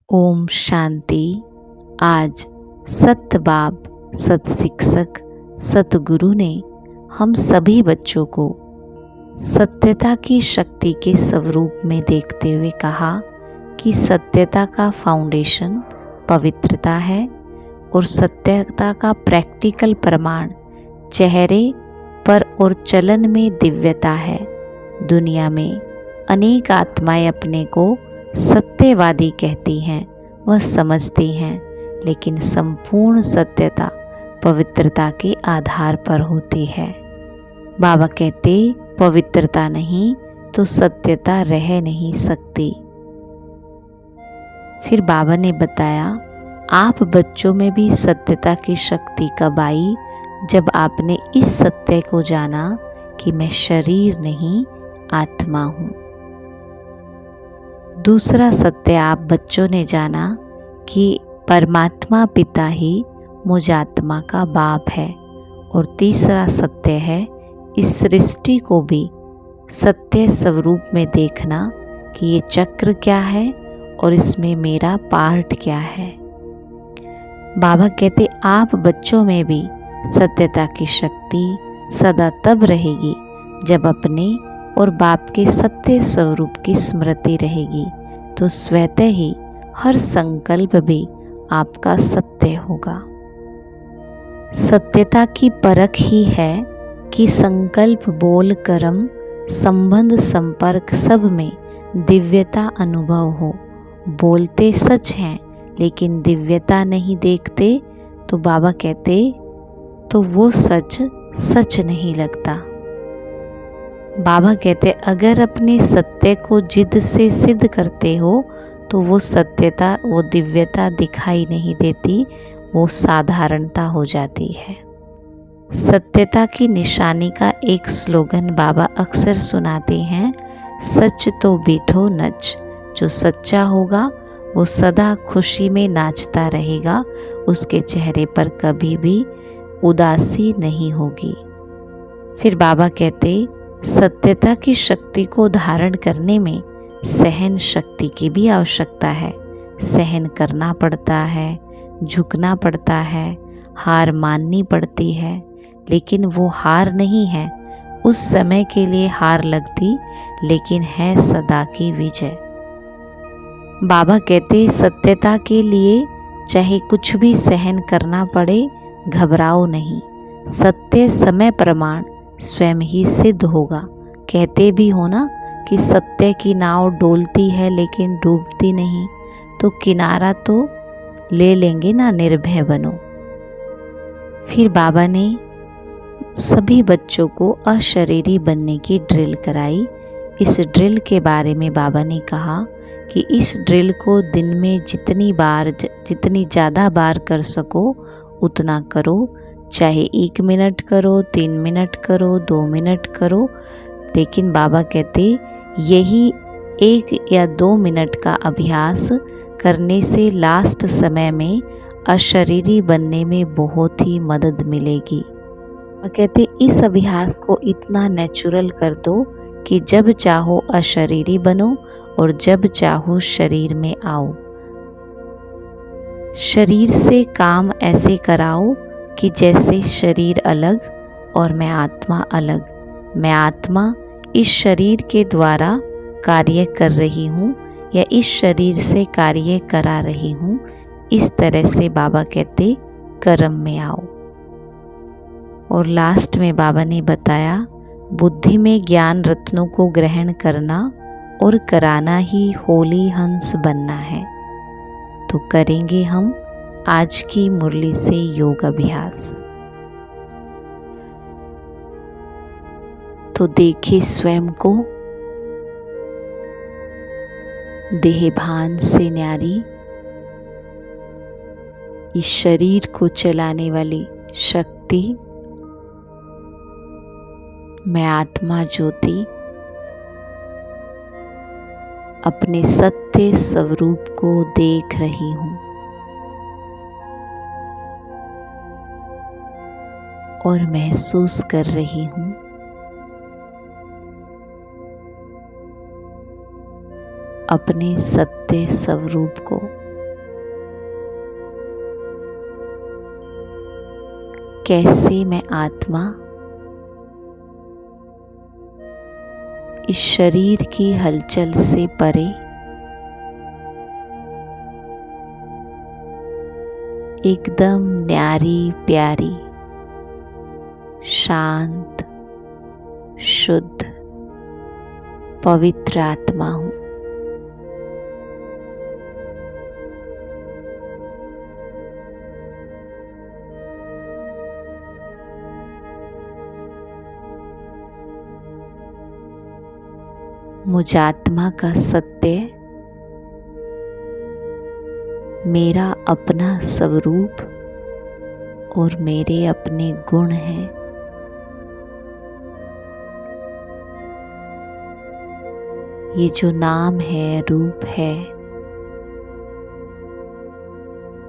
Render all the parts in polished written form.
ओम शांति। आज सतबाब सतशिक्षक सतगुरु ने हम सभी बच्चों को सत्यता की शक्ति के स्वरूप में देखते हुए कहा कि सत्यता का फाउंडेशन पवित्रता है और सत्यता का प्रैक्टिकल प्रमाण चेहरे पर और चलन में दिव्यता है। दुनिया में अनेक आत्माएं अपने को सत्यवादी कहती हैं, वह समझती हैं, लेकिन संपूर्ण सत्यता पवित्रता के आधार पर होती है। बाबा कहते पवित्रता नहीं तो सत्यता रह नहीं सकती। फिर बाबा ने बताया आप बच्चों में भी सत्यता की शक्ति कब आई, जब आपने इस सत्य को जाना कि मैं शरीर नहीं आत्मा हूँ। दूसरा सत्य आप बच्चों ने जाना कि परमात्मा पिता ही मुझ आत्मा का बाप है। और तीसरा सत्य है इस सृष्टि को भी सत्य स्वरूप में देखना कि ये चक्र क्या है और इसमें मेरा पार्ट क्या है। बाबा कहते आप बच्चों में भी सत्यता की शक्ति सदा तब रहेगी जब अपने और बाप के सत्य स्वरूप की स्मृति रहेगी, तो स्वतः ही हर संकल्प भी आपका सत्य होगा। सत्यता की परख ही है कि संकल्प बोल कर्म संबंध संपर्क सब में दिव्यता अनुभव हो। बोलते सच हैं लेकिन दिव्यता नहीं देखते तो बाबा कहते तो वो सच सच नहीं लगता। बाबा कहते अगर अपने सत्य को जिद से सिद्ध करते हो तो वो सत्यता वो दिव्यता दिखाई नहीं देती, वो साधारणता हो जाती है। सत्यता की निशानी का एक स्लोगन बाबा अक्सर सुनाते हैं, सच तो बीठो नच। जो सच्चा होगा वो सदा खुशी में नाचता रहेगा, उसके चेहरे पर कभी भी उदासी नहीं होगी। फिर बाबा कहते सत्यता की शक्ति को धारण करने में सहन शक्ति की भी आवश्यकता है। सहन करना पड़ता है, झुकना पड़ता है, हार माननी पड़ती है, लेकिन वो हार नहीं है। उस समय के लिए हार लगती, लेकिन है सदा की विजय। बाबा कहते सत्यता के लिए चाहे कुछ भी सहन करना पड़े, घबराओ नहीं। सत्य समय प्रमाण स्वयं ही सिद्ध होगा। कहते भी हो ना कि सत्य की नाव डोलती है लेकिन डूबती नहीं, तो किनारा तो ले लेंगे ना, निर्भय बनो। फिर बाबा ने सभी बच्चों को अशरीरी बनने की ड्रिल कराई। इस ड्रिल के बारे में बाबा ने कहा कि इस ड्रिल को दिन में जितनी ज़्यादा बार कर सको उतना करो, चाहे 1 मिनट करो, 3 मिनट करो, 2 मिनट करो। लेकिन बाबा कहते यही 1 या 2 मिनट का अभ्यास करने से लास्ट समय में अशरीरी बनने में बहुत ही मदद मिलेगी। कहते इस अभ्यास को इतना नेचुरल कर दो कि जब चाहो अशरीरी बनो और जब चाहो शरीर में आओ। शरीर से काम ऐसे कराओ कि जैसे शरीर अलग और मैं आत्मा अलग। मैं आत्मा इस शरीर के द्वारा कार्य कर रही हूँ या इस शरीर से कार्य करा रही हूँ। इस तरह से बाबा कहते कर्म में आओ। और लास्ट में बाबा ने बताया बुद्धि में ज्ञान रत्नों को ग्रहण करना और कराना ही होली हंस बनना है। तो करेंगे हम आज की मुरली से योग अभ्यास। तो देखिए स्वयं को देहभान से न्यारी, इस शरीर को चलाने वाली शक्ति मैं आत्मा ज्योति अपने सत्य स्वरूप को देख रही हूँ और महसूस कर रही हूँ अपने सत्य स्वरूप को। कैसे मैं आत्मा इस शरीर की हलचल से परे एकदम न्यारी प्यारी, शांत, शुद्ध, पवित्र आत्मा हूँ। मुझ आत्मा का सत्य मेरा अपना स्वरूप और मेरे अपने गुण हैं। ये जो नाम है, रूप है,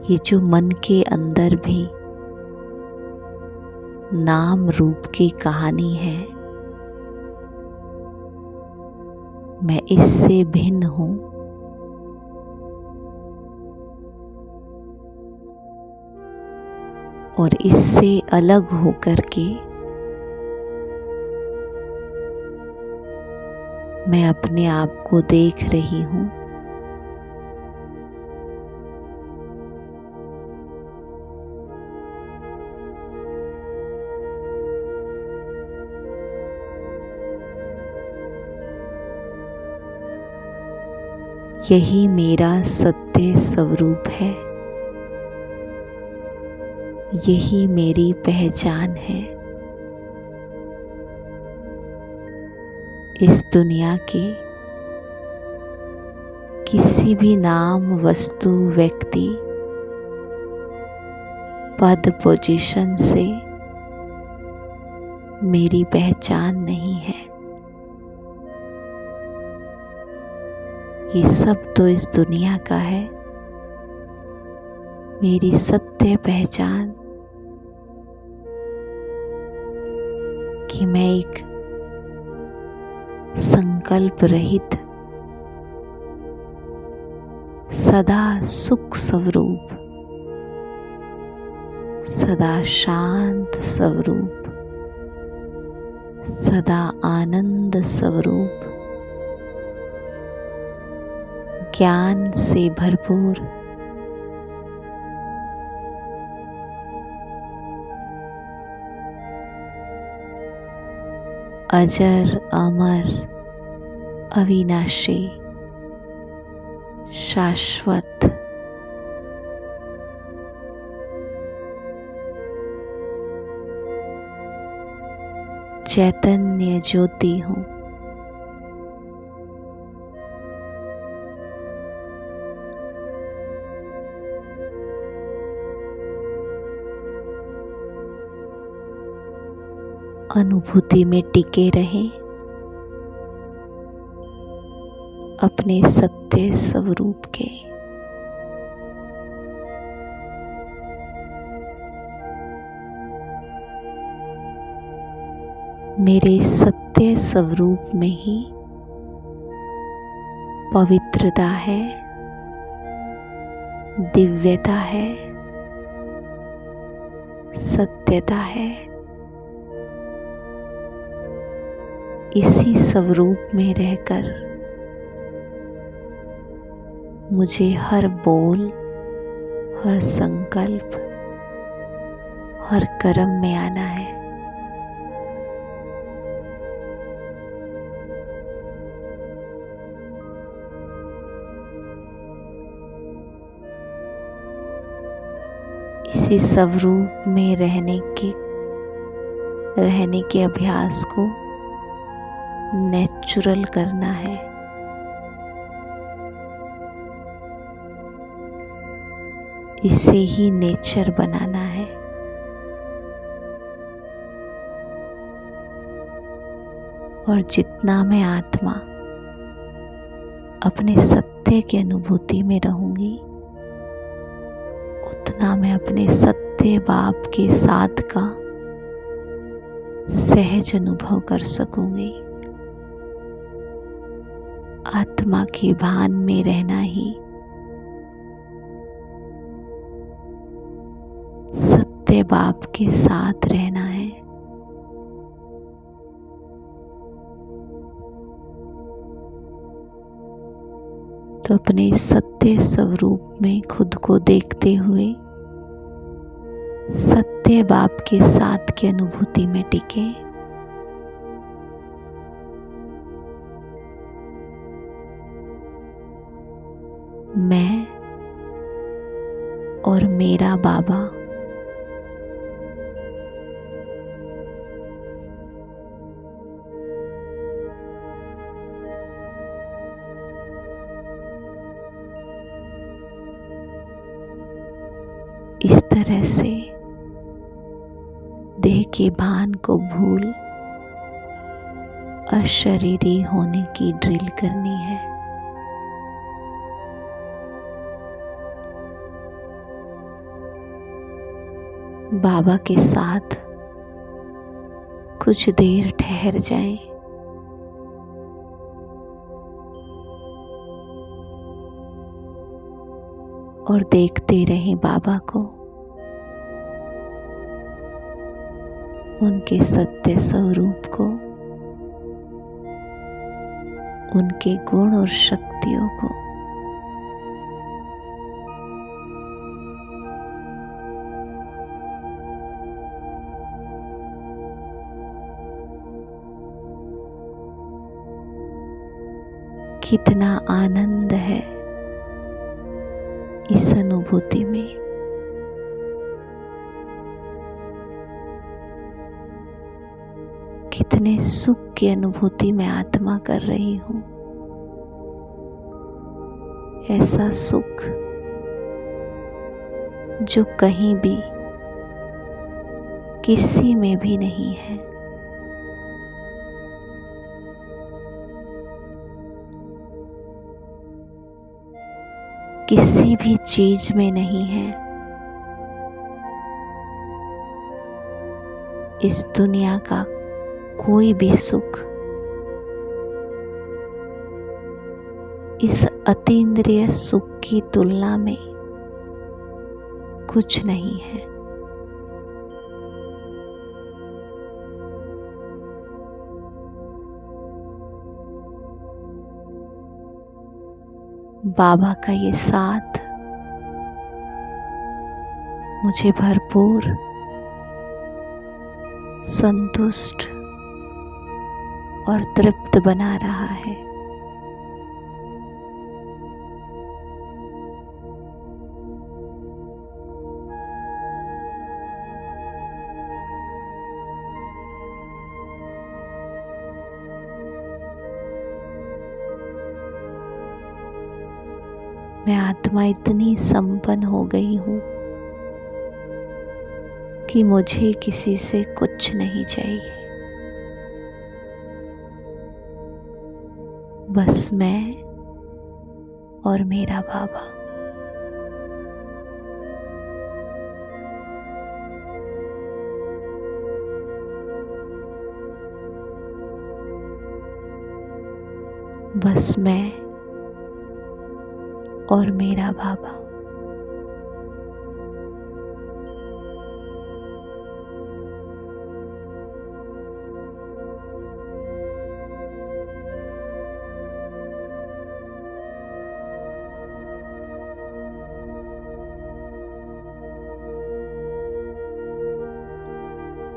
ये जो मन के अंदर भी नाम रूप की कहानी है, मैं इससे भिन्न हूँ। और इससे अलग होकर के मैं अपने आप को देख रही हूँ। यही मेरा सत्य स्वरूप है, यही मेरी पहचान है। इस दुनिया के किसी भी नाम, वस्तु, व्यक्ति, पद, पोजीशन से मेरी पहचान नहीं है। ये सब तो इस दुनिया का है। मेरी सत्य पहचान कि मैं एक संकल्प रहित, सदा सुख स्वरूप, सदा शांत स्वरूप, सदा आनंद स्वरूप, ज्ञान से भरपूर, अजर अमर, अविनाशी, शाश्वत, चैतन्य ज्योति हूँ। अनुभूति में टिके रहें, अपने सत्य स्वरूप के। मेरे सत्य स्वरूप में ही पवित्रता है, दिव्यता है, सत्यता है। इसी स्वरूप में रहकर मुझे हर बोल, हर संकल्प, हर कर्म में आना है। इसी स्वरूप में रहने के अभ्यास को नेचुरल करना है। इसे ही नेचर बनाना है। और जितना मैं आत्मा अपने सत्य की अनुभूति में रहूंगी, उतना मैं अपने सत्य बाप के साथ का सहज अनुभव कर सकूंगी। आत्मा के भान में रहना ही सत्य बाप के साथ रहना है। तो अपने सत्य स्वरूप में खुद को देखते हुए सत्य बाप के साथ की अनुभूति में टिके। मैं और मेरा बाबा इस तरह से देह के भान को भूल अशरीरी होने की ड्रिल करनी है। बाबा के साथ कुछ देर ठहर जाएं। और देखते रहें बाबा को, उनके सत्य स्वरूप को, उनके गुण और शक्तियों को। कितना आनंद है इस अनुभूति में। कितने सुख की अनुभूति मैं आत्मा कर रही हूँ। ऐसा सुख जो कहीं भी किसी में भी नहीं है। किसी भी चीज में नहीं है। इस दुनिया का कोई भी सुख इस अतीन्द्रिय सुख की तुलना में कुछ नहीं है। बाबा का ये साथ मुझे भरपूर संतुष्ट और तृप्त बना रहा है। मैं आत्मा इतनी संपन्न हो गई हूँ कि मुझे किसी से कुछ नहीं चाहिए। बस मैं और मेरा बाबा। बस मैं और मेरा बाबा।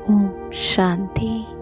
ओम शांति।